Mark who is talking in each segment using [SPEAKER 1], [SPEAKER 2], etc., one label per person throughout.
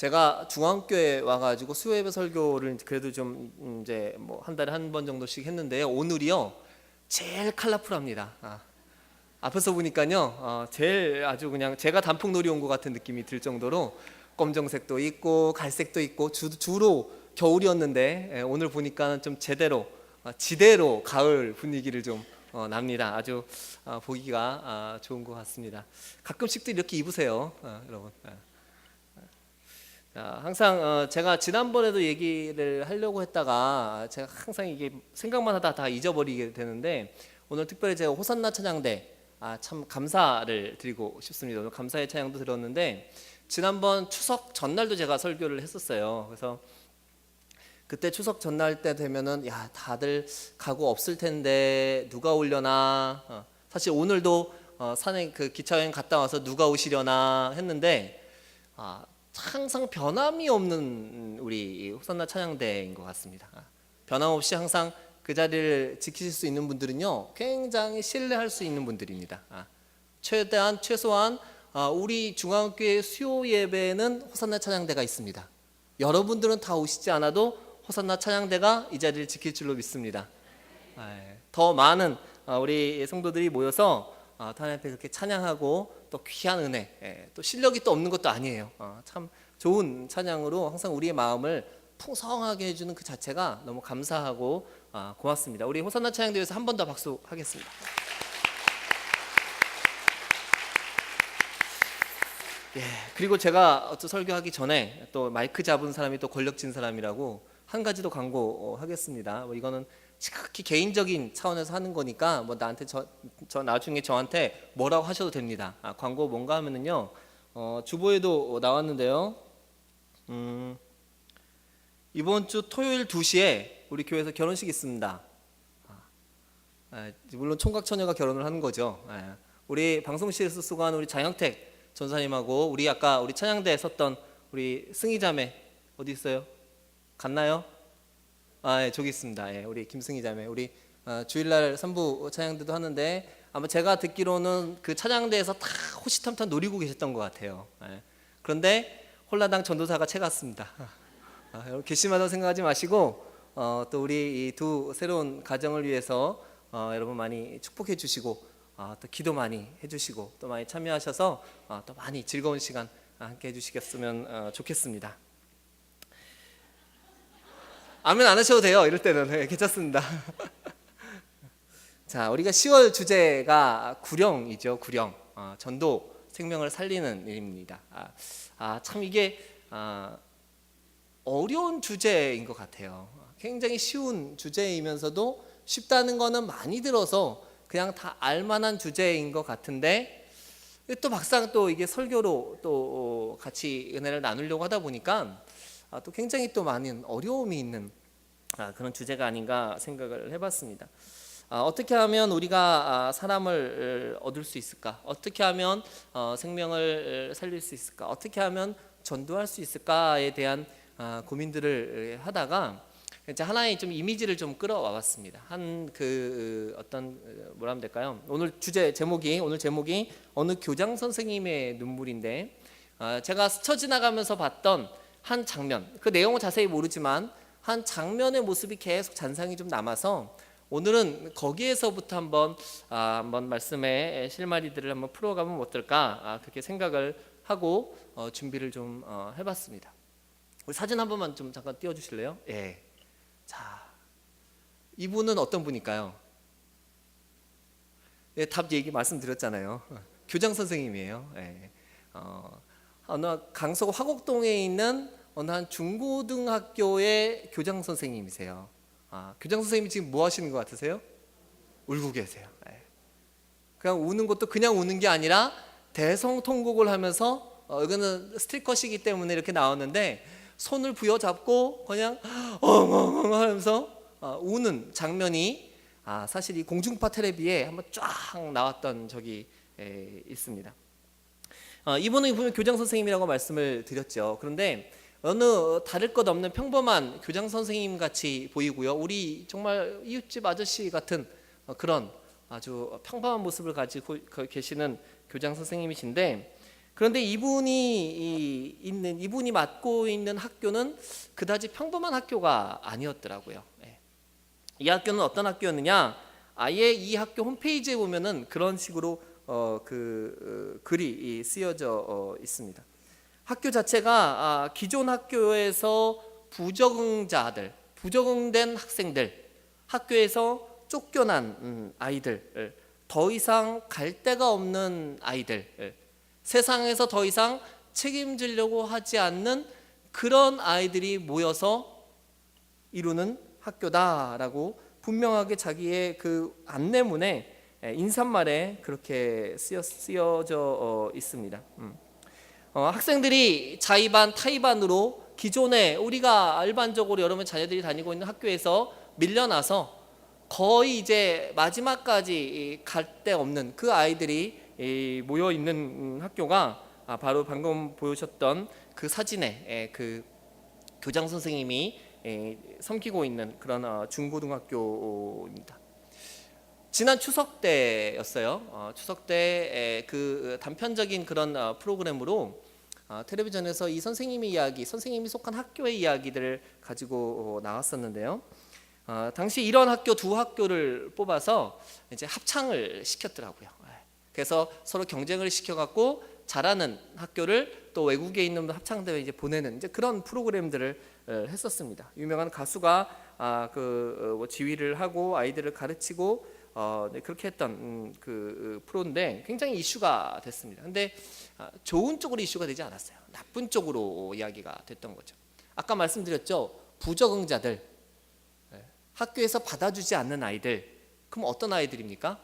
[SPEAKER 1] 제가 중앙교회 와가지고 수요예배 설교를 그래도 좀 이제 뭐 한 달에 한 번 정도씩 했는데요. 오늘이요 제일 컬러풀합니다. 앞에서 보니까요 제일 아주 그냥 제가 단풍놀이 온 것 같은 느낌이 들 정도로 검정색도 있고 갈색도 있고 주로 겨울이었는데 오늘 보니까 좀 제대로 지대로 가을 분위기를 좀 납니다. 아주 보기가 좋은 것 같습니다. 가끔씩 또 이렇게 입으세요, 여러분. 항상 제가 지난번에도 얘기를 하려고 했다가 제가 항상 이게 생각만 하다 다 잊어버리게 되는데 오늘 특별히 제가 호산나 찬양대 참 감사를 드리고 싶습니다. 오늘 감사의 찬양도 들었는데 지난번 추석 전날도 제가 설교를 했었어요. 그래서 그때 추석 전날 때 되면은 야 다들 가고 없을 텐데 누가 오려나 사실 오늘도 산에 그 기차여행 갔다 와서 누가 오시려나 했는데 항상 변함이 없는 우리 호산나 찬양대인 것 같습니다. 변함없이 항상 그 자리를 지키실 수 있는 분들은요 굉장히 신뢰할 수 있는 분들입니다. 최소한 우리 중앙교회 수요 예배에는 호산나 찬양대가 있습니다. 여러분들은 다 오시지 않아도 호산나 찬양대가 이 자리를 지킬 줄로 믿습니다. 더 많은 우리 성도들이 모여서 하나님 앞에 그렇게 찬양하고 또 귀한 은혜, 또 실력이 또 없는 것도 아니에요. 참 좋은 찬양으로 항상 우리의 마음을 풍성하게 해주는 그 자체가 너무 감사하고 고맙습니다. 우리 호산나 찬양대에서 한 번 더 박수하겠습니다. 그리고 제가 설교하기 전에 또 마이크 잡은 사람이 또 권력진 사람이라고 한 가지 더 광고하겠습니다. 이거는 지극히 개인적인 차원에서 하는 거니까 뭐 나한테 나중에 저한테 뭐라고 하셔도 됩니다. 광고 뭔가 하면은요 주보에도 나왔는데요. 이번 주 토요일 2시에 우리 교회에서 결혼식이 있습니다. 물론 총각 처녀가 결혼을 하는 거죠. 우리 방송실에서 수고한 우리 장영택 전사님하고 우리 아까 우리 찬양대에 섰던 우리 승희자매 어디 있어요? 갔나요? 저기 있습니다. 우리 김승희 자매 우리 주일날 3부 찬양대도 하는데 아마 제가 듣기로는 그 찬양대에서 다 호시탐탐 노리고 계셨던 것 같아요. 그런데 홀라당 전도사가 채갔습니다. 여러분 괘씸하다고 생각하지 마시고 또 우리 이 두 새로운 가정을 위해서 여러분 많이 축복해 주시고 또 기도 많이 해주시고 또 많이 참여하셔서 또 많이 즐거운 시간 함께 해주시겠으면 좋겠습니다. 아멘 안 하셔도 돼요. 이럴 때는 괜찮습니다. 자, 우리가 10월 주제가 구령이죠. 구령, 전도, 생명을 살리는 일입니다. 참 이게 어려운 주제인 것 같아요. 굉장히 쉬운 주제이면서도 쉽다는 거는 많이 들어서 그냥 다 알만한 주제인 것 같은데 또 막상 또 이게 설교로 또 같이 은혜를 나누려고 하다 보니까 또 굉장히 또 많은 어려움이 있는 그런 주제가 아닌가 생각을 해봤습니다. 어떻게 하면 우리가 사람을 얻을 수 있을까? 어떻게 하면 생명을 살릴 수 있을까? 어떻게 하면 전도할 수 있을까에 대한 고민들을 하다가 이제 하나의 좀 이미지를 좀 끌어와봤습니다. 어떤 뭐라 하면 될까요? 오늘 제목이 어느 교장 선생님의 눈물인데 제가 스쳐 지나가면서 봤던 한 장면, 그 내용은 자세히 모르지만 한 장면의 모습이 계속 잔상이 좀 남아서 오늘은 거기에서부터 한번 말씀의 실마리들을 한번 풀어가면 어떨까 그렇게 생각을 하고 준비를 좀 해봤습니다. 우리 사진 한 번만 좀 잠깐 띄워주실래요? 자, 이분은 어떤 분일까요? 답 얘기 말씀드렸잖아요. 교장 선생님이에요. 어느 강서구 화곡동에 있는 어느 한 중고등학교의 교장 선생님이세요. 교장 선생님이 지금 뭐 하시는 것 같으세요? 울고 계세요. 그냥 우는 것도 그냥 우는 게 아니라 대성통곡을 하면서 이거는 스틸컷이기 때문에 이렇게 나왔는데 손을 부여잡고 그냥 엉엉엉 하면서 우는 장면이 사실 이 공중파 텔레비에 한번 쫙 나왔던 적이 있습니다. 이분은 보면 교장 선생님이라고 말씀을 드렸죠. 그런데 어느 다를 것 없는 평범한 교장 선생님 같이 보이고요. 우리 정말 이웃집 아저씨 같은 그런 아주 평범한 모습을 가지고 계시는 교장 선생님이신데 그런데 이분이 맡고 있는 학교는 그다지 평범한 학교가 아니었더라고요. 예. 이 학교는 어떤 학교였느냐? 아예 이 학교 홈페이지에 보면은 그런 식으로 글이 쓰여져 있습니다. 학교 자체가 기존 학교에서 부적응된 학생들, 학교에서 쫓겨난 아이들, 더 이상 갈 데가 없는 아이들, 세상에서 더 이상 책임지려고 하지 않는 그런 아이들이 모여서 이루는 학교다라고 분명하게 자기의 그 안내문에 인사말에 그렇게 쓰여져 있습니다. 학생들이 자의반 타의반으로 기존에 우리가 일반적으로 여러분 자녀들이 다니고 있는 학교에서 밀려나서 거의 이제 마지막까지 갈 데 없는 그 아이들이 모여 있는 학교가 바로 방금 보여주셨던 그 사진에 그 교장 선생님이 섬기고 있는 그런 중고등학교입니다. 지난 추석 때였어요. 추석 때 그 단편적인 그런 프로그램으로 텔레비전에서 이 선생님의 이야기, 선생님이 속한 학교의 이야기들을 가지고 나왔었는데요. 당시 이런 학교 두 학교를 뽑아서 이제 합창을 시켰더라고요. 그래서 서로 경쟁을 시켜갖고 잘하는 학교를 또 외국에 있는 합창대회 이제 보내는 이제 그런 프로그램들을 했었습니다. 유명한 가수가 뭐 지휘를 하고 아이들을 가르치고 네, 그렇게 했던 그 프로인데 굉장히 이슈가 됐습니다. 근데 좋은 쪽으로 이슈가 되지 않았어요. 나쁜 쪽으로 이야기가 됐던 거죠. 아까 말씀드렸죠. 부적응자들, 학교에서 받아주지 않는 아이들, 그럼 어떤 아이들입니까?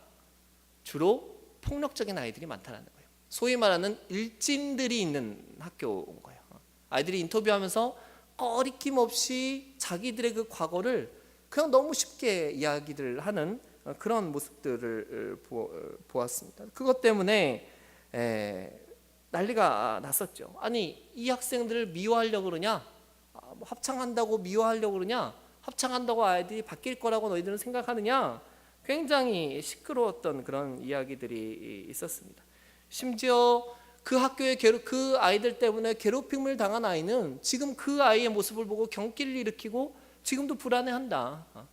[SPEAKER 1] 주로 폭력적인 아이들이 많다는 거예요. 소위 말하는 일진들이 있는 학교인 거예요. 아이들이 인터뷰하면서 꺼리낌 없이 자기들의 그 과거를 그냥 너무 쉽게 이야기를 하는 그런 모습들을 보았습니다. 그것 때문에 난리가 났었죠. 아니 이 학생들을 미워하려고 그러냐? 합창한다고 미워하려고 그러냐? 합창한다고 아이들이 바뀔 거라고 너희들은 생각하느냐? 굉장히 시끄러웠던 그런 이야기들이 있었습니다. 심지어 그 학교에 그 아이들 때문에 괴롭힘을 당한 아이는 지금 그 아이의 모습을 보고 경기를 일으키고 지금도 불안해한다.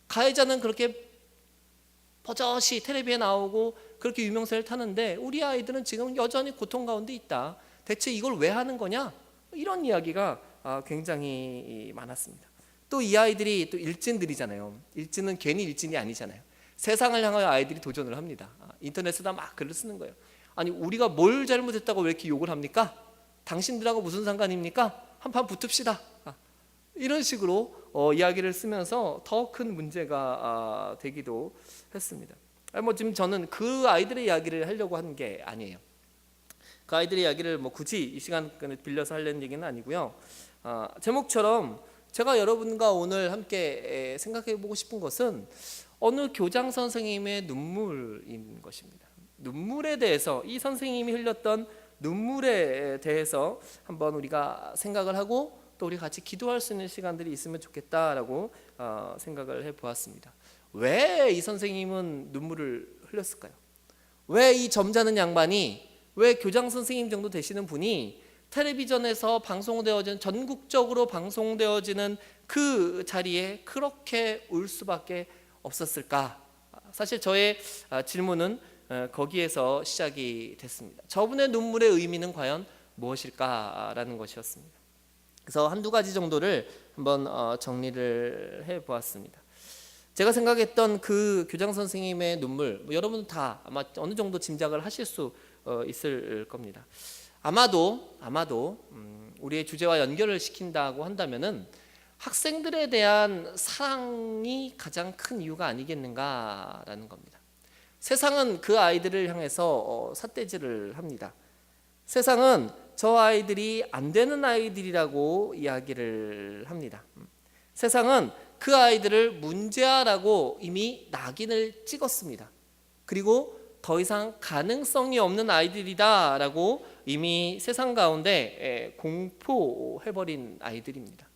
[SPEAKER 1] 가해자는 그렇게 버젓이 텔레비에 나오고 그렇게 유명세를 타는데 우리 아이들은 지금 여전히 고통 가운데 있다. 대체 이걸 왜 하는 거냐? 이런 이야기가 굉장히 많았습니다. 또 이 아이들이 또 일진들이잖아요. 일진은 괜히 일진이 아니잖아요. 세상을 향하여 아이들이 도전을 합니다. 인터넷에다 막 글을 쓰는 거예요. 아니 우리가 뭘 잘못했다고 왜 이렇게 욕을 합니까? 당신들하고 무슨 상관입니까? 한판 붙읍시다. 이런 식으로 이야기를 쓰면서 더 큰 문제가 되기도 했습니다. 뭐 지금 저는 그 아이들의 이야기를 하려고 하는 게 아니에요. 그 아이들의 이야기를 뭐 굳이 이 시간을 빌려서 하려는 얘기는 아니고요. 제목처럼 제가 여러분과 오늘 함께 생각해 보고 싶은 것은 어느 교장 선생님의 눈물인 것입니다. 눈물에 대해서 이 선생님이 흘렸던 눈물에 대해서 한번 우리가 생각을 하고 또 우리 같이 기도할 수 있는 시간들이 있으면 좋겠다라고 생각을 해보았습니다. 왜 이 선생님은 눈물을 흘렸을까요? 왜 이 점잖은 양반이, 왜 교장 선생님 정도 되시는 분이 텔레비전에서 방송되어지는, 전국적으로 방송되어지는 그 자리에 그렇게 울 수밖에 없었을까? 사실 저의 질문은 거기에서 시작이 됐습니다. 저분의 눈물의 의미는 과연 무엇일까라는 것이었습니다. 그래서 한두 가지 정도를 한번 정리를 해보았습니다. 제가 생각했던 그 교장 선생님의 눈물, 여러분 다 아마 어느 정도 짐작을 하실 수 있을 겁니다. 아마도 우리의 주제와 연결을 시킨다고 한다면은 학생들에 대한 사랑이 가장 큰 이유가 아니겠는가라는 겁니다. 세상은 그 아이들을 향해서 삿대질을 합니다. 세상은 저 아이들이 안 되는 아이들이라고 이야기를 합니다. 세상은 그 아이들을 문제아라고 이미 낙인을 찍었습니다. 그리고 더 이상 가능성이 없는 아이들이다라고 이미 세상 가운데 공포해버린 아이들입니다.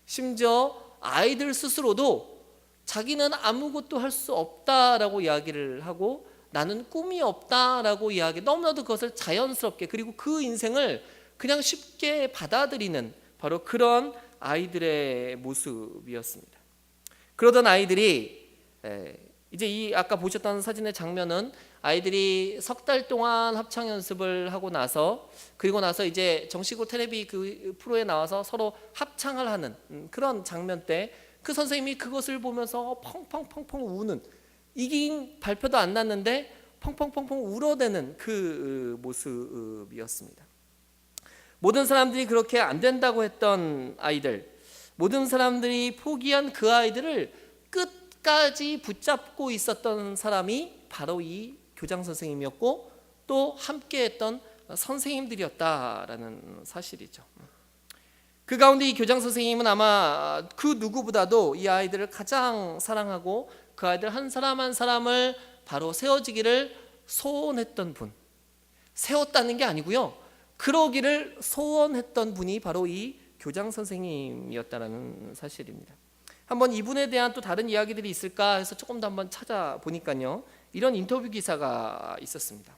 [SPEAKER 1] 심지어 아이들 스스로도 자기는 아무것도 할 수 없다라고 이야기를 하고 나는 꿈이 없다라고 이야기, 너무나도 그것을 자연스럽게, 그리고 그 인생을 그냥 쉽게 받아들이는 바로 그런 아이들의 모습이었습니다. 그러던 아이들이 이제 이 아까 보셨던 사진의 장면은 아이들이 석 달 동안 합창 연습을 하고 나서, 그리고 나서 이제 정식으로 텔레비 그 프로에 나와서 서로 합창을 하는 그런 장면 때 그 선생님이 그것을 보면서 펑펑펑펑 우는, 이긴 발표도 안 났는데 펑펑펑펑 울어대는 그 모습이었습니다. 모든 사람들이 그렇게 안 된다고 했던 아이들, 모든 사람들이 포기한 그 아이들을 끝까지 붙잡고 있었던 사람이 바로 이 교장 선생님이었고 또 함께했던 선생님들이었다라는 사실이죠. 그 가운데 이 교장 선생님은 아마 그 누구보다도 이 아이들을 가장 사랑하고 그 아이들 한 사람 한 사람을 바로 세워지기를 소원했던 분, 세웠다는 게 아니고요, 그러기를 소원했던 분이 바로 이 교장 선생님이었다는 사실입니다. 한번 이분에 대한 또 다른 이야기들이 있을까 해서 조금 더 한번 찾아보니까요, 이런 인터뷰 기사가 있었습니다.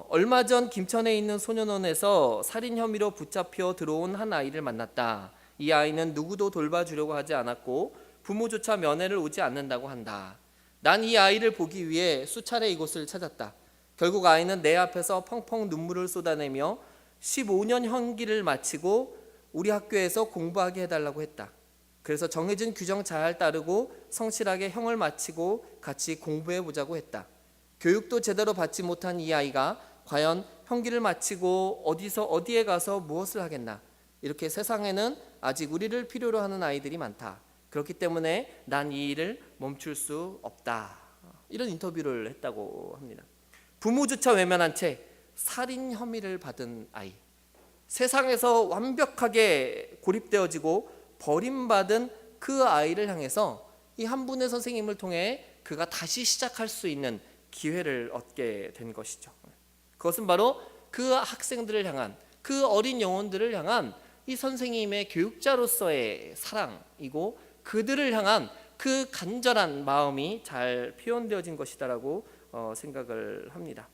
[SPEAKER 1] 얼마 전 김천에 있는 소년원에서 살인 혐의로 붙잡혀 들어온 한 아이를 만났다. 이 아이는 누구도 돌봐주려고 하지 않았고 부모조차 면회를 오지 않는다고 한다. 난 이 아이를 보기 위해 수차례 이곳을 찾았다. 결국 아이는 내 앞에서 펑펑 눈물을 쏟아내며 15년 형기를 마치고 우리 학교에서 공부하게 해달라고 했다. 그래서 정해진 규정 잘 따르고 성실하게 형을 마치고 같이 공부해보자고 했다. 교육도 제대로 받지 못한 이 아이가 과연 형기를 마치고 어디에 가서 무엇을 하겠나. 이렇게 세상에는 아직 우리를 필요로 하는 아이들이 많다. 그렇기 때문에 난 이 일을 멈출 수 없다. 이런 인터뷰를 했다고 합니다. 부모조차 외면한 채 살인 혐의를 받은 아이, 세상에서 완벽하게 고립되어지고 버림받은 그 아이를 향해서 이 한 분의 선생님을 통해 그가 다시 시작할 수 있는 기회를 얻게 된 것이죠. 그것은 바로 그 학생들을 향한, 그 어린 영혼들을 향한 이 선생님의 교육자로서의 사랑이고 그들을 향한 그 간절한 마음이 잘 표현되어진 것이다라고 생각을 합니다.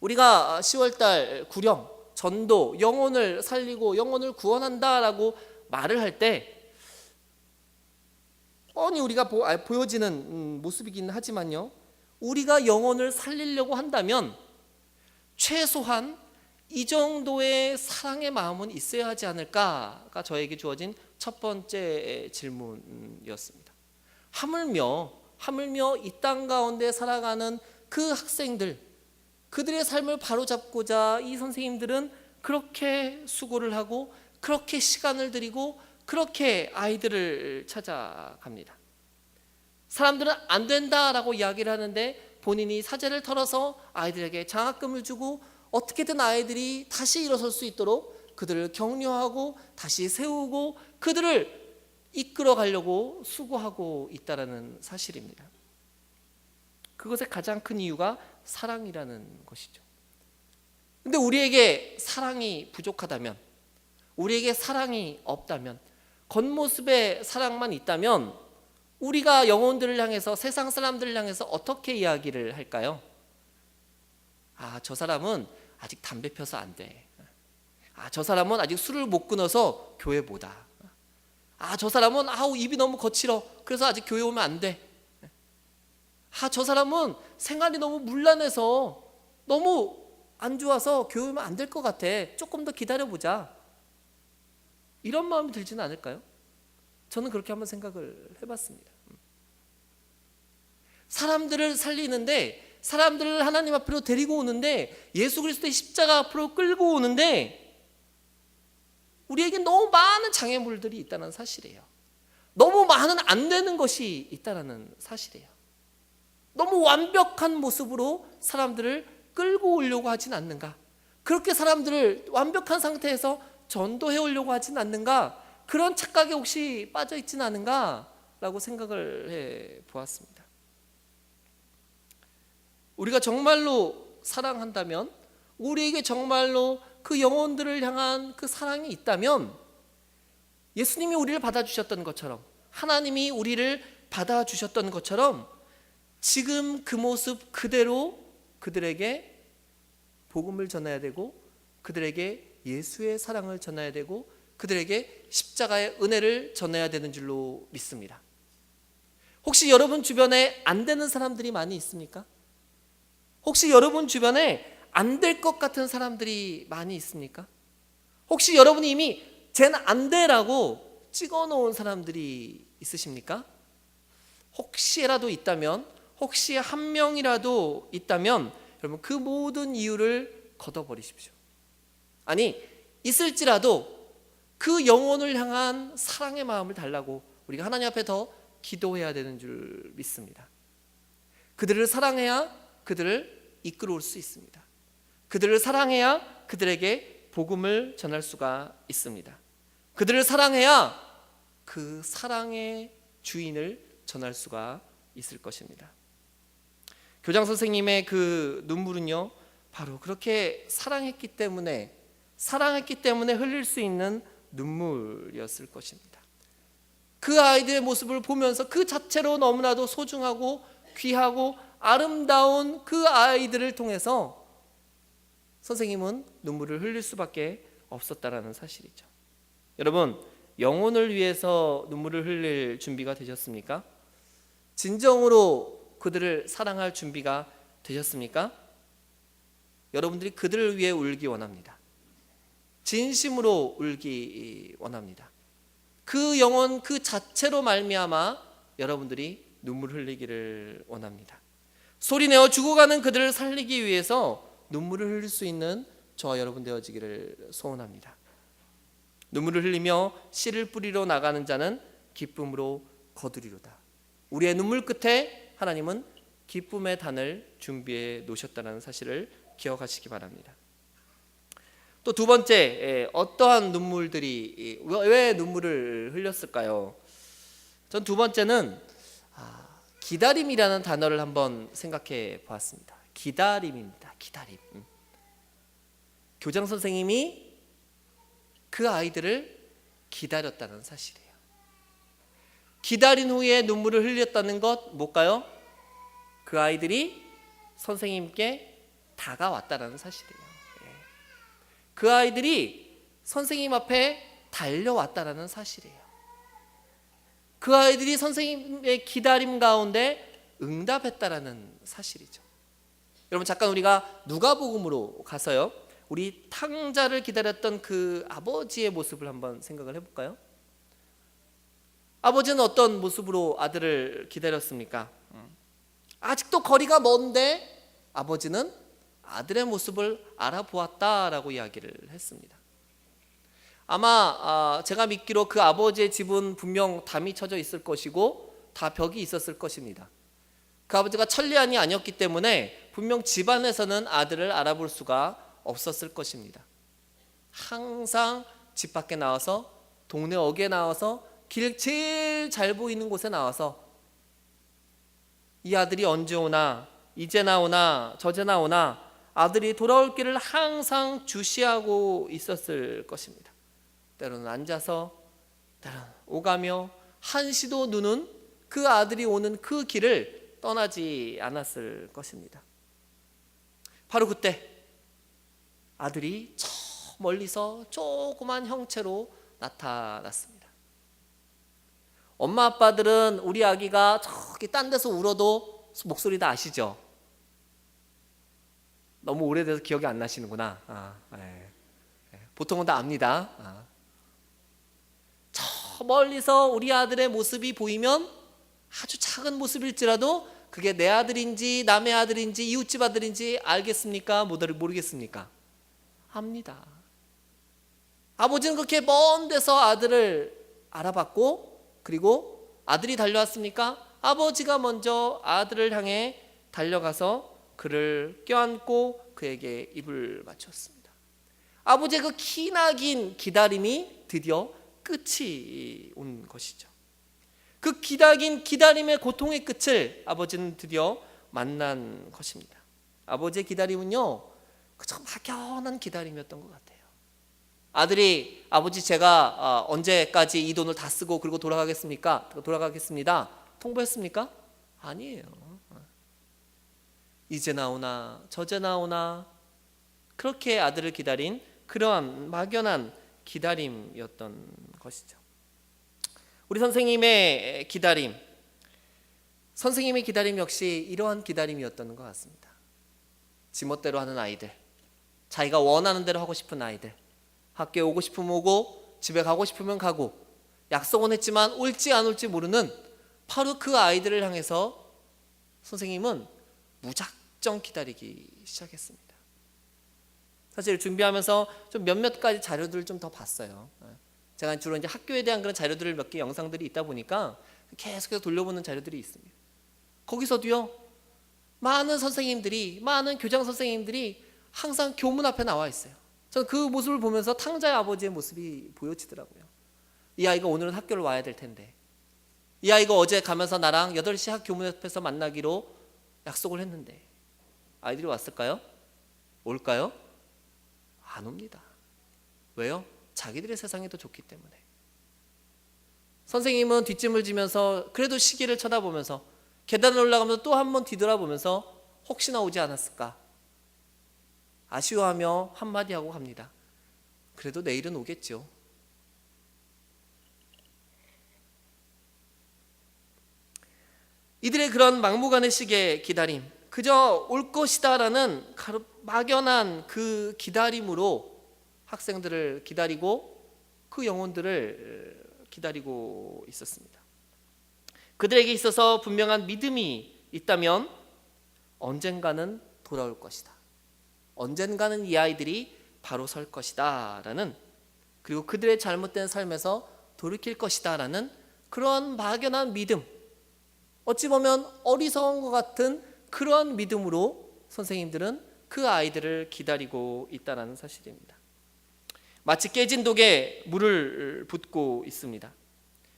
[SPEAKER 1] 우리가 10월달 구령, 전도, 영혼을 살리고 영혼을 구원한다라고 말을 할 때 뻔히 우리가 보여지는 모습이긴 하지만요, 우리가 영혼을 살리려고 한다면 최소한 이 정도의 사랑의 마음은 있어야 하지 않을까가 저에게 주어진 첫 번째 질문이었습니다. 하물며 이 땅 가운데 살아가는 그 학생들, 그들의 삶을 바로잡고자 이 선생님들은 그렇게 수고를 하고 그렇게 시간을 들이고 그렇게 아이들을 찾아갑니다. 사람들은 안 된다라고 이야기를 하는데 본인이 사제를 털어서 아이들에게 장학금을 주고 어떻게든 아이들이 다시 일어설 수 있도록 그들을 격려하고 다시 세우고 그들을 이끌어 가려고 수고하고 있다는 사실입니다. 그것의 가장 큰 이유가 사랑이라는 것이죠. 근데 우리에게 사랑이 부족하다면, 우리에게 사랑이 없다면, 겉모습의 사랑만 있다면 우리가 영혼들을 향해서, 세상 사람들을 향해서 어떻게 이야기를 할까요? 저 사람은 아직 담배 펴서 안 돼. 저 사람은 아직 술을 못 끊어서 교회 못 와. 저 사람은 입이 너무 거칠어. 그래서 아직 교회 오면 안 돼. 저 사람은 생활이 너무 문란해서 너무 안 좋아서 교회 오면 안 될 것 같아. 조금 더 기다려보자. 이런 마음이 들지는 않을까요? 저는 그렇게 한번 생각을 해봤습니다. 사람들을 살리는데, 사람들을 하나님 앞으로 데리고 오는데, 예수 그리스도의 십자가 앞으로 끌고 오는데 우리에게 너무 많은 장애물들이 있다는 사실이에요. 너무 많은 안 되는 것이 있다는 사실이에요. 너무 완벽한 모습으로 사람들을 끌고 오려고 하진 않는가? 그렇게 사람들을 완벽한 상태에서 전도해 오려고 하진 않는가? 그런 착각에 혹시 빠져 있지는 않은가? 라고 생각을 해 보았습니다. 우리가 정말로 사랑한다면, 우리에게 정말로 그 영혼들을 향한 그 사랑이 있다면, 예수님이 우리를 받아주셨던 것처럼, 하나님이 우리를 받아주셨던 것처럼 지금 그 모습 그대로 그들에게 복음을 전해야 되고, 그들에게 예수의 사랑을 전해야 되고, 그들에게 십자가의 은혜를 전해야 되는 줄로 믿습니다. 혹시 여러분 주변에 안 되는 사람들이 많이 있습니까? 혹시 여러분 주변에 안 될 것 같은 사람들이 많이 있습니까? 혹시 여러분이 이미 쟤는 안 돼라고 찍어놓은 사람들이 있으십니까? 혹시라도 있다면, 혹시 한 명이라도 있다면 여러분 그 모든 이유를 걷어버리십시오. 아니, 있을지라도 그 영혼을 향한 사랑의 마음을 달라고 우리가 하나님 앞에 더 기도해야 되는 줄 믿습니다. 그들을 사랑해야 그들을 이끌어올 수 있습니다. 그들을 사랑해야 그들에게 복음을 전할 수가 있습니다. 그들을 사랑해야 그 사랑의 주인을 전할 수가 있을 것입니다. 교장 선생님의 그 눈물은요, 바로 그렇게 사랑했기 때문에 흘릴 수 있는 눈물이었을 것입니다. 그 아이들의 모습을 보면서 그 자체로 너무나도 소중하고 귀하고 아름다운 그 아이들을 통해서 선생님은 눈물을 흘릴 수밖에 없었다라는 사실이죠. 여러분, 영혼을 위해서 눈물을 흘릴 준비가 되셨습니까? 진정으로 그들을 사랑할 준비가 되셨습니까? 여러분들이 그들을 위해 울기 원합니다. 진심으로 울기 원합니다. 그 영혼 그 자체로 말미암아 여러분들이 눈물 흘리기를 원합니다. 소리내어 죽어가는 그들을 살리기 위해서 눈물을 흘릴 수 있는 저와 여러분 되어지기를 소원합니다. 눈물을 흘리며 씨를 뿌리러 나가는 자는 기쁨으로 거두리로다. 우리의 눈물 끝에 하나님은 기쁨의 단을 준비해 놓으셨다는 사실을 기억하시기 바랍니다. 또 두 번째, 어떠한 눈물들이, 왜 눈물을 흘렸을까요? 전 두 번째는 기다림이라는 단어를 한번 생각해 보았습니다. 기다림입니다. 기다림. 교장 선생님이 그 아이들을 기다렸다는 사실이에요. 기다린 후에 눈물을 흘렸다는 것 뭘까요? 그 아이들이 선생님께 다가왔다는 사실이에요. 그 아이들이 선생님 앞에 달려왔다는 사실이에요. 그 아이들이 선생님의 기다림 가운데 응답했다는 사실이죠. 여러분, 잠깐 우리가 누가복음으로 가서요, 우리 탕자를 기다렸던 그 아버지의 모습을 한번 생각을 해볼까요? 아버지는 어떤 모습으로 아들을 기다렸습니까? 아직도 거리가 먼데 아버지는 아들의 모습을 알아보았다라고 이야기를 했습니다. 아마 제가 믿기로 그 아버지의 집은 분명 담이 쳐져 있을 것이고 다 벽이 있었을 것입니다. 그 아버지가 천리안이 아니었기 때문에 분명 집안에서는 아들을 알아볼 수가 없었을 것입니다. 항상 집 밖에 나와서, 동네 어귀에 나와서, 길 제일 잘 보이는 곳에 나와서 이 아들이 언제 오나, 이제 나오나, 저제 나오나 아들이 돌아올 길을 항상 주시하고 있었을 것입니다. 때로는 앉아서, 때로는 오가며 한시도 눈은 그 아들이 오는 그 길을 떠나지 않았을 것입니다. 바로 그때 아들이 저 멀리서 조그만 형체로 나타났습니다. 엄마 아빠들은 우리 아기가 저기 딴 데서 울어도 목소리 다 아시죠? 너무 오래돼서 기억이 안 나시는구나. 보통은 다 압니다. 저 멀리서 우리 아들의 모습이 보이면 아주 작은 모습일지라도 그게 내 아들인지 남의 아들인지 이웃집 아들인지 알겠습니까? 모르겠습니까? 압니다. 아버지는 그렇게 먼 데서 아들을 알아봤고, 그리고 아들이 달려왔습니까? 아버지가 먼저 아들을 향해 달려가서 그를 껴안고 그에게 입을 맞췄습니다. 아버지의 그 기나긴 기다림이 드디어 끝이 온 것이죠. 그 기나긴 기다림의 고통의 끝을 아버지는 드디어 만난 것입니다. 아버지의 기다림은요, 그저 막연한 기다림이었던 것 같아요. 아들이, 아버지 제가 언제까지 이 돈을 다 쓰고 그리고 돌아가겠습니다 통보했습니까? 아니에요. 이제 나오나 저제 나오나 그렇게 아들을 기다린 그러한 막연한 기다림이었던 것이죠. 우리 선생님의 기다림, 선생님의 기다림 역시 이러한 기다림이었던 것 같습니다. 지멋대로 하는 아이들, 자기가 원하는 대로 하고 싶은 아이들, 학교에 오고 싶으면 오고 집에 가고 싶으면 가고, 약속은 했지만 올지 안 올지 모르는 바로 그 아이들을 향해서 선생님은 무작정 기다리기 시작했습니다. 사실 준비하면서 좀 몇몇 가지 자료들을 좀 더 봤어요. 제가 주로 이제 학교에 대한 그런 자료들을 몇 개 영상들이 있다 보니까 계속해서 돌려보는 자료들이 있습니다. 거기서도요, 많은 선생님들이, 많은 교장 선생님들이 항상 교문 앞에 나와 있어요. 저는 그 모습을 보면서 탕자의 아버지의 모습이 보여지더라고요. 이 아이가 오늘은 학교를 와야 될 텐데, 이 아이가 어제 가면서 나랑 8시 학 교문 앞에서 만나기로 약속을 했는데 아이들이 왔을까요? 올까요? 안 옵니다. 왜요? 자기들의 세상이 더 좋기 때문에. 선생님은 뒷짐을 지면서 그래도 시계를 쳐다보면서 계단을 올라가면서 또 한 번 뒤돌아보면서 혹시나 오지 않았을까 아쉬워하며 한마디 하고 갑니다. 그래도 내일은 오겠죠. 이들의 그런 막무가내식의 기다림, 그저 올 것이다라는 막연한 그 기다림으로 학생들을 기다리고 그 영혼들을 기다리고 있었습니다. 그들에게 있어서 분명한 믿음이 있다면 언젠가는 돌아올 것이다, 언젠가는 이 아이들이 바로 설 것이다 라는, 그리고 그들의 잘못된 삶에서 돌이킬 것이다 라는 그런 막연한 믿음, 어찌 보면 어리석은 것 같은 그런 믿음으로 선생님들은 그 아이들을 기다리고 있다는 사실입니다. 마치 깨진 독에 물을 붓고 있습니다.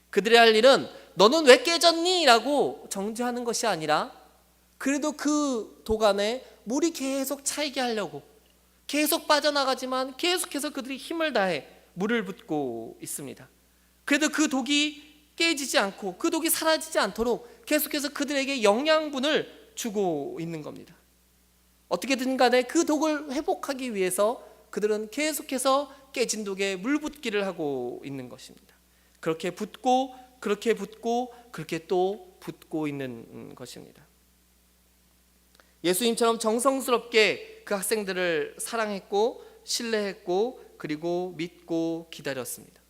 [SPEAKER 1] 그들의 할 일은 너는 왜 깨졌니? 라고 정죄하는 것이 아니라 그래도 그 독 안에 물이 계속 차이게 하려고 계속 빠져나가지만 계속해서 그들이 힘을 다해 물을 붓고 있습니다. 그래도 그 독이 깨지지 않고 그 독이 사라지지 않도록 계속해서 그들에게 영양분을 주고 있는 겁니다. 어떻게든 간에 그 독을 회복하기 위해서 그들은 계속해서 깨진 독에 물 붓기를 하고 있는 것입니다. 그렇게 붓고 그렇게 붓고 그렇게 또 붓고 있는 것입니다. 예수님처럼 정성스럽게 그 학생들을 사랑했고 신뢰했고 그리고 믿고 기다렸습니다.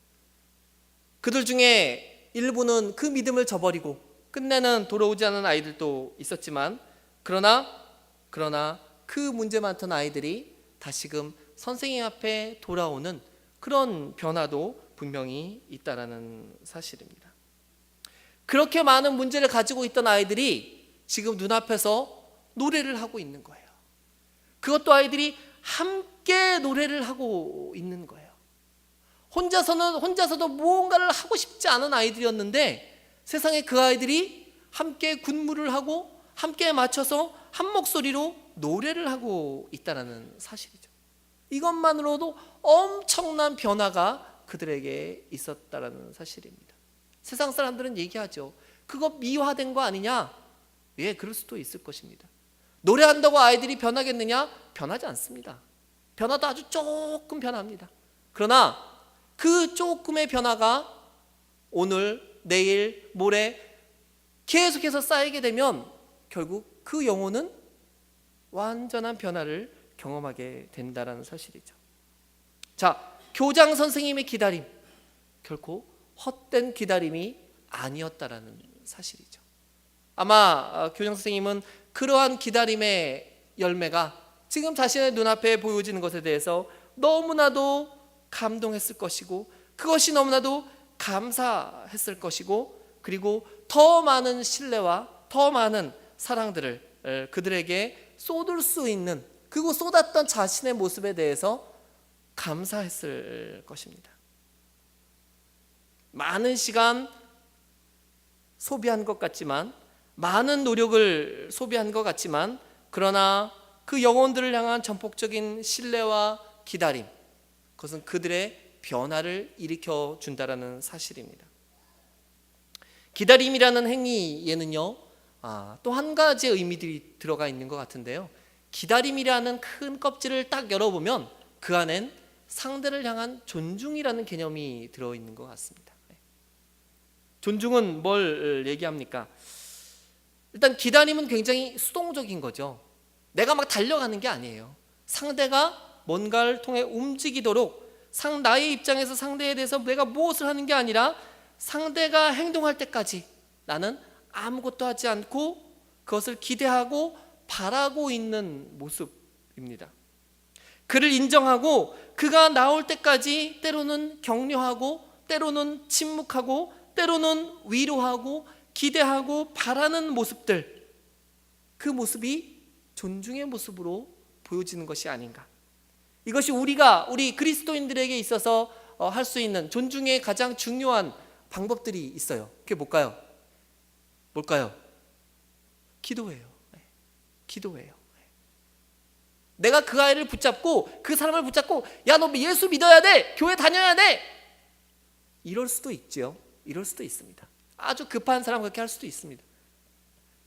[SPEAKER 1] 그들 중에 일부는 그 믿음을 저버리고 끝내는 돌아오지 않은 아이들도 있었지만 그러나 그 문제 많던 아이들이 다시금 선생님 앞에 돌아오는 그런 변화도 분명히 있다라는 사실입니다. 그렇게 많은 문제를 가지고 있던 아이들이 지금 눈앞에서 노래를 하고 있는 거예요. 그것도 아이들이 함께 노래를 하고 있는 거예요. 혼자서도 무언가를 하고 싶지 않은 아이들이었는데 세상에 그 아이들이 함께 군무를 하고 함께 맞춰서 한 목소리로 노래를 하고 있다는 사실이죠. 이것만으로도 엄청난 변화가 그들에게 있었다는 사실입니다. 세상 사람들은 얘기하죠. 그거 미화된 거 아니냐? 예, 그럴 수도 있을 것입니다. 노래한다고 아이들이 변하겠느냐? 변하지 않습니다. 변화도 아주 조금 변합니다. 그러나 그 조금의 변화가 오늘, 내일, 모레 계속해서 쌓이게 되면 결국 그 영혼은 완전한 변화를 경험하게 된다는 사실이죠. 자, 교장 선생님의 기다림, 결코 헛된 기다림이 아니었다라는 사실이죠. 아마 교장 선생님은 그러한 기다림의 열매가 지금 자신의 눈앞에 보여지는 것에 대해서 너무나도 감동했을 것이고 그것이 너무나도 감사했을 것이고 그리고 더 많은 신뢰와 더 많은 사랑들을 그들에게 쏟을 수 있는, 그리고 쏟았던 자신의 모습에 대해서 감사했을 것입니다. 많은 시간 소비한 것 같지만, 많은 노력을 소비한 것 같지만, 그러나 그 영혼들을 향한 전폭적인 신뢰와 기다림, 그것은 그들의 변화를 일으켜 준다라는 사실입니다. 기다림이라는 행위에는요, 또 한 가지의 의미들이 들어가 있는 것 같은데요. 기다림이라는 큰 껍질을 딱 열어보면 그 안엔 상대를 향한 존중이라는 개념이 들어있는 것 같습니다. 존중은 뭘 얘기합니까? 일단 기다림은 굉장히 수동적인 거죠. 내가 막 달려가는 게 아니에요. 상대가 뭔가를 통해 움직이도록 나의 입장에서 상대에 대해서 내가 무엇을 하는 게 아니라 상대가 행동할 때까지 나는 아무것도 하지 않고 그것을 기대하고 바라고 있는 모습입니다. 그를 인정하고 그가 나올 때까지 때로는 격려하고 때로는 침묵하고 때로는 위로하고 기대하고 바라는 모습들, 그 모습이 존중의 모습으로 보여지는 것이 아닌가. 이것이 우리 그리스도인들에게 있어서 할 수 있는 존중의 가장 중요한 방법들이 있어요. 그게 뭘까요? 기도예요. 기도예요. 내가 그 아이를 붙잡고 그 사람을 붙잡고 야, 너 예수 믿어야 돼, 교회 다녀야 돼, 이럴 수도 있죠. 이럴 수도 있습니다. 아주 급한 사람 그렇게 할 수도 있습니다.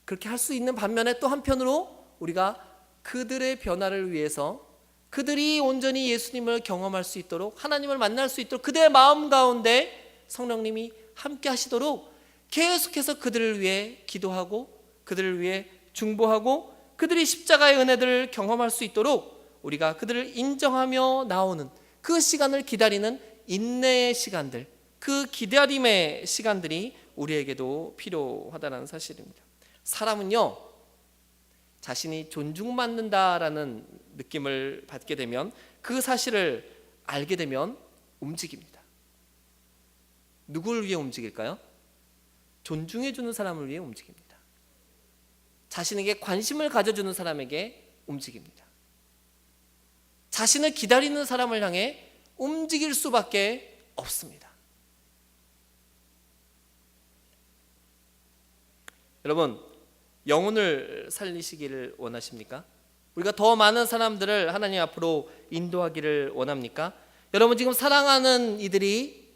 [SPEAKER 1] 그렇게 할 수 있는 반면에 또 한편으로 우리가 그들의 변화를 위해서 그들이 온전히 예수님을 경험할 수 있도록, 하나님을 만날 수 있도록 그들의 마음 가운데 성령님이 함께 하시도록 계속해서 그들을 위해 기도하고 그들을 위해 중보하고 그들이 십자가의 은혜들을 경험할 수 있도록 우리가 그들을 인정하며 나오는 그 시간을 기다리는 인내의 시간들, 그 기다림의 시간들이 우리에게도 필요하다는 사실입니다. 사람은요, 자신이 존중받는다라는 느낌을 받게 되면, 그 사실을 알게 되면 움직입니다. 누구를 위해 움직일까요? 존중해주는 사람을 위해 움직입니다. 자신에게 관심을 가져주는 사람에게 움직입니다. 자신을 기다리는 사람을 향해 움직일 수밖에 없습니다. 여러분, 영혼을 살리시기를 원하십니까? 우리가 더 많은 사람들을 하나님 앞으로 인도하기를 원합니까? 여러분, 지금 사랑하는 이들이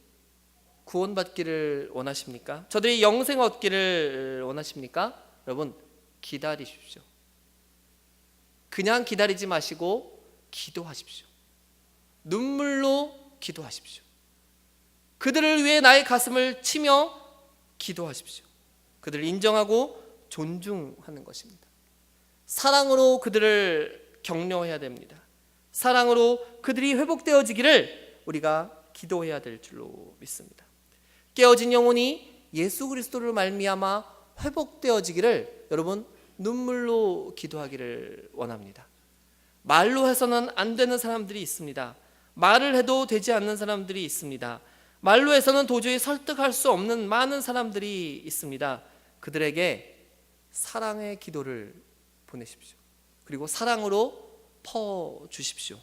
[SPEAKER 1] 구원받기를 원하십니까? 저들이 영생 얻기를 원하십니까? 여러분, 기다리십시오. 그냥 기다리지 마시고 기도하십시오. 눈물로 기도하십시오. 그들을 위해 나의 가슴을 치며 기도하십시오. 그들을 인정하고 존중하는 것입니다. 사랑으로 그들을 격려해야 됩니다. 사랑으로 그들이 회복되어지기를 우리가 기도해야 될 줄로 믿습니다. 깨어진 영혼이 예수 그리스도를 말미암아 회복되어지기를 여러분 눈물로 기도하기를 원합니다. 말로 해서는 안 되는 사람들이 있습니다. 말을 해도 되지 않는 사람들이 있습니다. 말로 해서는 도저히 설득할 수 없는 많은 사람들이 있습니다. 그들에게 사랑의 기도를 보내십시오. 그리고 사랑으로 퍼주십시오.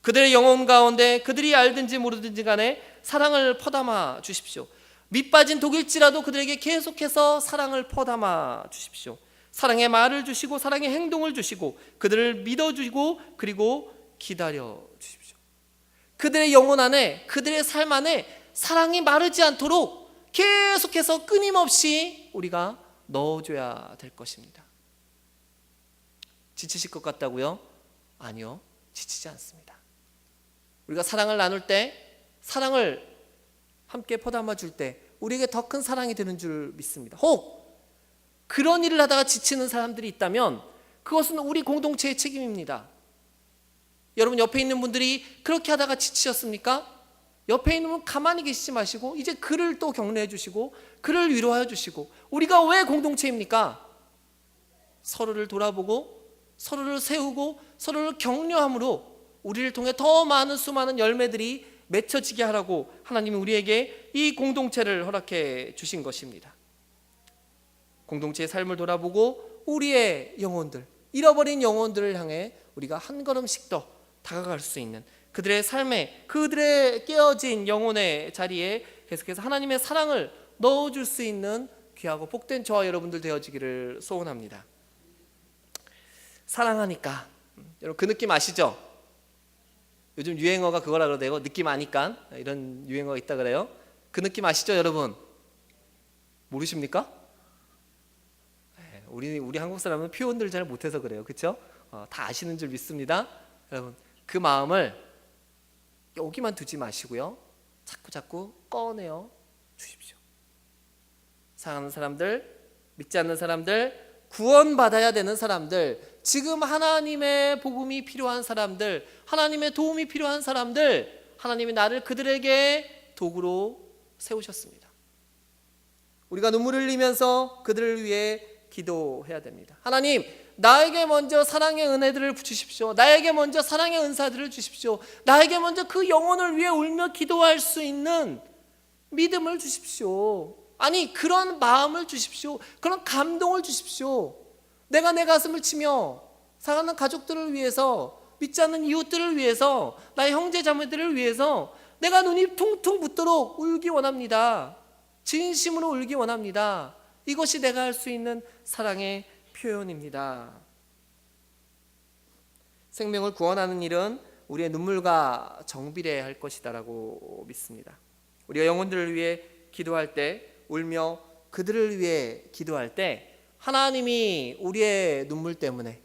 [SPEAKER 1] 그들의 영혼 가운데 그들이 알든지 모르든지 간에 사랑을 퍼담아 주십시오. 밑빠진 독일지라도 그들에게 계속해서 사랑을 퍼담아 주십시오. 사랑의 말을 주시고 사랑의 행동을 주시고 그들을 믿어주시고 그리고 기다려 주십시오. 그들의 영혼 안에, 그들의 삶 안에 사랑이 마르지 않도록 계속해서 끊임없이 우리가 넣어줘야 될 것입니다. 지치실 것 같다고요? 아니요, 지치지 않습니다. 우리가 사랑을 나눌 때, 사랑을 함께 퍼담아 줄 때 우리에게 더 큰 사랑이 되는 줄 믿습니다. 혹 그런 일을 하다가 지치는 사람들이 있다면 그것은 우리 공동체의 책임입니다. 여러분, 옆에 있는 분들이 그렇게 하다가 지치셨습니까? 옆에 있는 분 가만히 계시지 마시고 이제 그를 또 격려해 주시고 그를 위로해 주시고. 우리가 왜 공동체입니까? 서로를 돌아보고 서로를 세우고 서로를 격려함으로 우리를 통해 더 많은 수많은 열매들이 맺혀지게 하라고 하나님이 우리에게 이 공동체를 허락해 주신 것입니다. 공동체의 삶을 돌아보고 우리의 영혼들, 잃어버린 영혼들을 향해 우리가 한 걸음씩 더 다가갈 수 있는, 그들의 삶에, 그들의 깨어진 영혼의 자리에 계속해서 하나님의 사랑을 넣어줄 수 있는 귀하고 복된 저와 여러분들 되어지기를 소원합니다. 사랑하니까, 여러분 그 느낌 아시죠? 요즘 유행어가 그거라 그러대요. 느낌 아니까, 이런 유행어가 있다 그래요. 그 느낌 아시죠 여러분? 모르십니까? 우리 한국 사람은 표현들을 잘 못해서 그래요, 그렇죠? 다 아시는 줄 믿습니다. 여러분, 그 마음을 여기만 두지 마시고요, 자꾸 꺼내어 주십시오. 사랑하는 사람들, 믿지 않는 사람들, 구원받아야 되는 사람들, 지금 하나님의 복음이 필요한 사람들, 하나님의 도움이 필요한 사람들, 하나님이 나를 그들에게 도구로 세우셨습니다. 우리가 눈물을 흘리면서 그들을 위해 기도해야 됩니다. 하나님, 나에게 먼저 사랑의 은혜들을 주십시오. 나에게 먼저 사랑의 은사들을 주십시오. 나에게 먼저 그 영혼을 위해 울며 기도할 수 있는 믿음을 주십시오. 아니, 그런 마음을 주십시오. 그런 감동을 주십시오. 내가 내 가슴을 치며 사랑하는 가족들을 위해서, 믿지 않는 이웃들을 위해서, 나의 형제 자매들을 위해서 내가 눈이 퉁퉁 붓도록 울기 원합니다. 진심으로 울기 원합니다. 이것이 내가 할 수 있는 사랑의 표현입니다. 생명을 구원하는 일은 우리의 눈물과 정비례 할 것이다라고 믿습니다. 우리가 영혼들을 위해 기도할 때, 울며 그들을 위해 기도할 때, 하나님이 우리의 눈물 때문에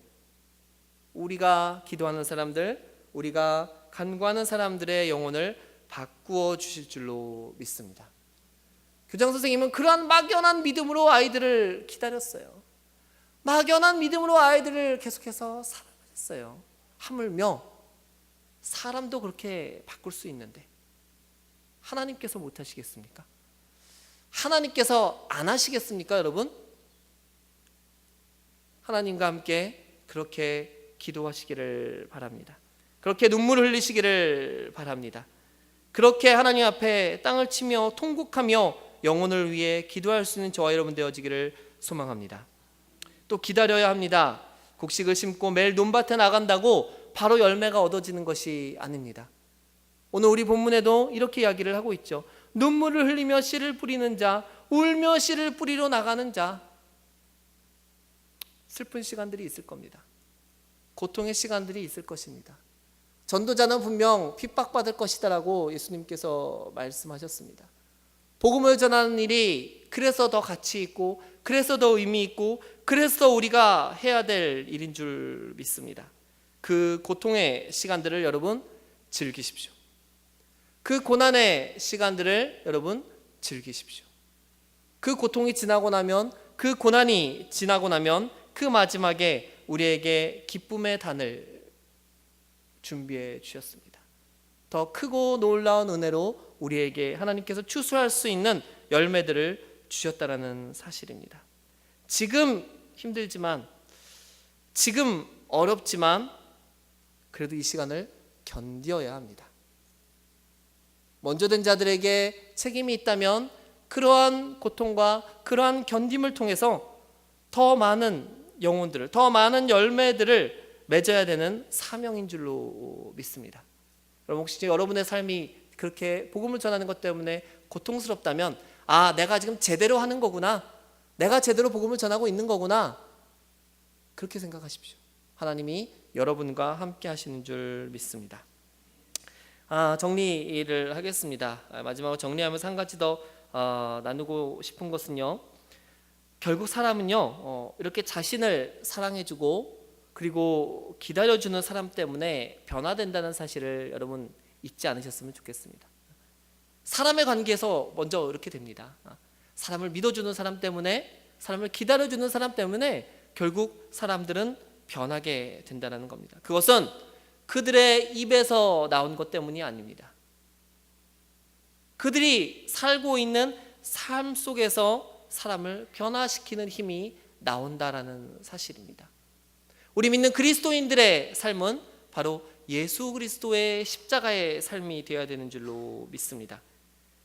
[SPEAKER 1] 우리가 기도하는 사람들, 우리가 간구하는 사람들의 영혼을 바꾸어 주실 줄로 믿습니다. 교장 선생님은 그러한 막연한 믿음으로 아이들을 기다렸어요. 막연한 믿음으로 아이들을 계속해서 사랑하셨어요. 하물며 사람도 그렇게 바꿀 수 있는데 하나님께서 못하시겠습니까? 하나님께서 안 하시겠습니까, 여러분? 하나님과 함께 그렇게 기도하시기를 바랍니다. 그렇게 눈물을 흘리시기를 바랍니다. 그렇게 하나님 앞에 땅을 치며 통곡하며 영혼을 위해 기도할 수 있는 저와 여러분 되어지기를 소망합니다. 또 기다려야 합니다. 곡식을 심고 매일 논밭에 나간다고 바로 열매가 얻어지는 것이 아닙니다. 오늘 우리 본문에도 이렇게 이야기를 하고 있죠. 눈물을 흘리며 씨를 뿌리는 자, 울며 씨를 뿌리러 나가는 자. 슬픈 시간들이 있을 겁니다. 고통의 시간들이 있을 것입니다. 전도자는 분명 핍박받을 것이다라고 예수님께서 말씀하셨습니다. 복음을 전하는 일이 그래서 더 가치 있고, 그래서 더 의미 있고, 그래서 우리가 해야 될 일인 줄 믿습니다. 그 고통의 시간들을 여러분 즐기십시오. 그 고난의 시간들을 여러분 즐기십시오. 그 고통이 지나고 나면, 그 고난이 지나고 나면 그 마지막에 우리에게 기쁨의 단을 준비해 주셨습니다. 더 크고 놀라운 은혜로 우리에게 하나님께서 추수할 수 있는 열매들을 주셨다라는 사실입니다. 지금 힘들지만, 지금 어렵지만 그래도 이 시간을 견뎌야 합니다. 먼저 된 자들에게 책임이 있다면 그러한 고통과 그러한 견딤을 통해서 더 많은 영혼들을, 더 많은 열매들을 맺어야 되는 사명인 줄로 믿습니다. 여러분, 혹시 여러분의 삶이 그렇게 복음을 전하는 것 때문에 고통스럽다면, 아, 내가 지금 제대로 하는 거구나, 내가 제대로 복음을 전하고 있는 거구나, 그렇게 생각하십시오. 하나님이 여러분과 함께 하시는 줄 믿습니다. 정리를 하겠습니다. 마지막으로 정리하면서 한 가지 더 나누고 싶은 것은요, 결국 사람은요, 이렇게 자신을 사랑해주고 그리고 기다려주는 사람 때문에 변화된다는 사실을 여러분 잊지 않으셨으면 좋겠습니다. 사람의 관계에서 먼저 이렇게 됩니다. 사람을 믿어주는 사람 때문에, 사람을 기다려주는 사람 때문에 결국 사람들은 변하게 된다는 겁니다. 그것은 그들의 입에서 나온 것 때문이 아닙니다. 그들이 살고 있는 삶 속에서 사람을 변화시키는 힘이 나온다라는 사실입니다. 우리 믿는 그리스도인들의 삶은 바로 예수 그리스도의 십자가의 삶이 되어야 되는 줄로 믿습니다.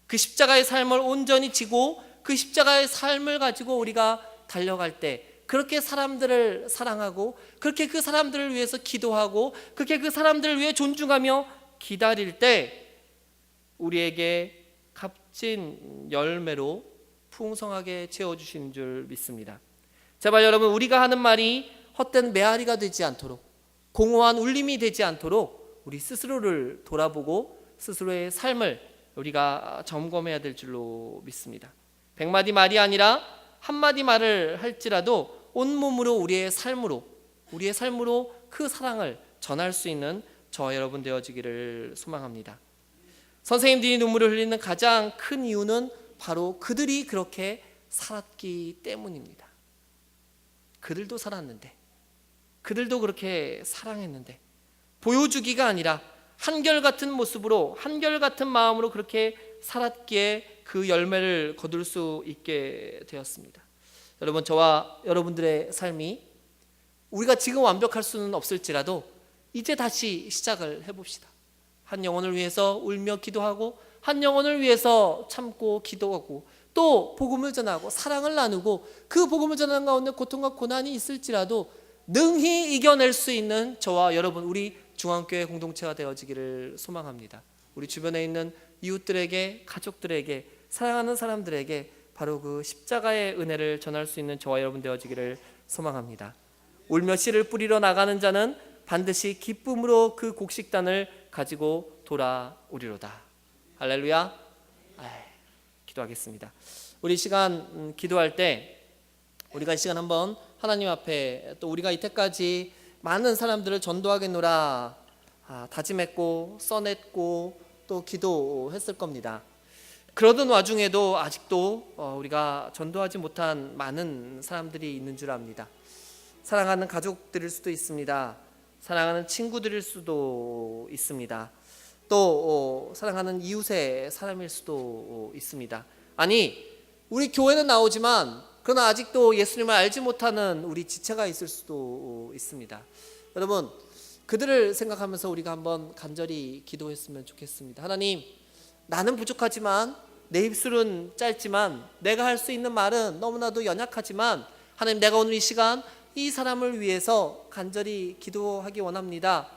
[SPEAKER 1] 그 십자가의 삶을 온전히 지고 그 십자가의 삶을 가지고 우리가 달려갈 때, 그렇게 사람들을 사랑하고 그렇게 그 사람들을 위해서 기도하고 그렇게 그 사람들을 위해 존중하며 기다릴 때 우리에게 값진 열매로 풍성하게 채워주시는 줄 믿습니다. 제발 여러분, 우리가 하는 말이 헛된 메아리가 되지 않도록, 공허한 울림이 되지 않도록 우리 스스로를 돌아보고 스스로의 삶을 우리가 점검해야 될 줄로 믿습니다. 100마디 말이 아니라 한마디 말을 할지라도 온몸으로 우리의 삶으로 그 사랑을 전할 수 있는 저와 여러분 되어지기를 소망합니다. 선생님들이 눈물을 흘리는 가장 큰 이유는 바로 그들이 그렇게 살았기 때문입니다. 그들도 살았는데, 그들도 그렇게 사랑했는데, 보여주기가 아니라 한결같은 모습으로, 한결같은 마음으로 그렇게 살았기에 그 열매를 거둘 수 있게 되었습니다. 여러분, 저와 여러분들의 삶이 우리가 지금 완벽할 수는 없을지라도 이제 다시 시작을 해봅시다. 한 영혼을 위해서 울며 기도하고, 한 영혼을 위해서 참고 기도하고, 또 복음을 전하고 사랑을 나누고, 그 복음을 전하는 가운데 고통과 고난이 있을지라도 능히 이겨낼 수 있는 저와 여러분, 우리 중앙교회 공동체가 되어지기를 소망합니다. 우리 주변에 있는 이웃들에게, 가족들에게, 사랑하는 사람들에게 바로 그 십자가의 은혜를 전할 수 있는 저와 여러분 되어지기를 소망합니다. 울며 씨를 뿌리러 나가는 자는 반드시 기쁨으로 그 곡식단을 가지고 돌아오리로다. 할렐루야. 기도하겠습니다. 우리 시간 기도할 때 우리가 이 시간 한번 하나님 앞에, 또 우리가 이때까지 많은 사람들을 전도하겠노라 다짐했고 써냈고 또 기도했을 겁니다. 그러던 와중에도 아직도 우리가 전도하지 못한 많은 사람들이 있는 줄 압니다. 사랑하는 가족들일 수도 있습니다. 사랑하는 친구들일 수도 있습니다. 또 사랑하는 이웃의 사람일 수도 있습니다. 아니, 우리 교회는 나오지만 그러나 아직도 예수님을 알지 못하는 우리 지체가 있을 수도 있습니다. 여러분, 그들을 생각하면서 우리가 한번 간절히 기도했으면 좋겠습니다. 하나님, 나는 부족하지만, 내 입술은 짧지만, 내가 할 수 있는 말은 너무나도 연약하지만, 하나님, 내가 오늘 이 시간 이 사람을 위해서 간절히 기도하기 원합니다.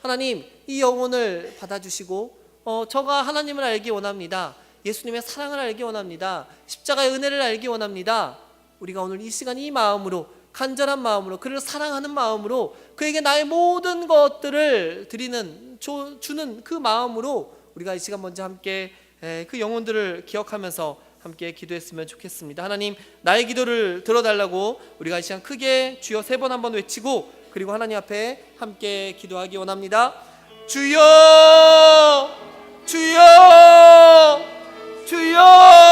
[SPEAKER 1] 하나님, 이 영혼을 받아주시고 저가 하나님을 알기 원합니다. 예수님의 사랑을 알기 원합니다. 십자가의 은혜를 알기 원합니다. 우리가 오늘 이 시간 이 마음으로, 간절한 마음으로, 그를 사랑하는 마음으로, 그에게 나의 모든 것들을 드리는, 주는 그 마음으로 우리가 이 시간 먼저 함께 그 영혼들을 기억하면서 함께 기도했으면 좋겠습니다. 하나님, 나의 기도를 들어달라고 우리가 이 시간 크게 주여 3번 한번 외치고, 그리고 하나님 앞에 함께 기도하기 원합니다. 주여, 주여, 주여.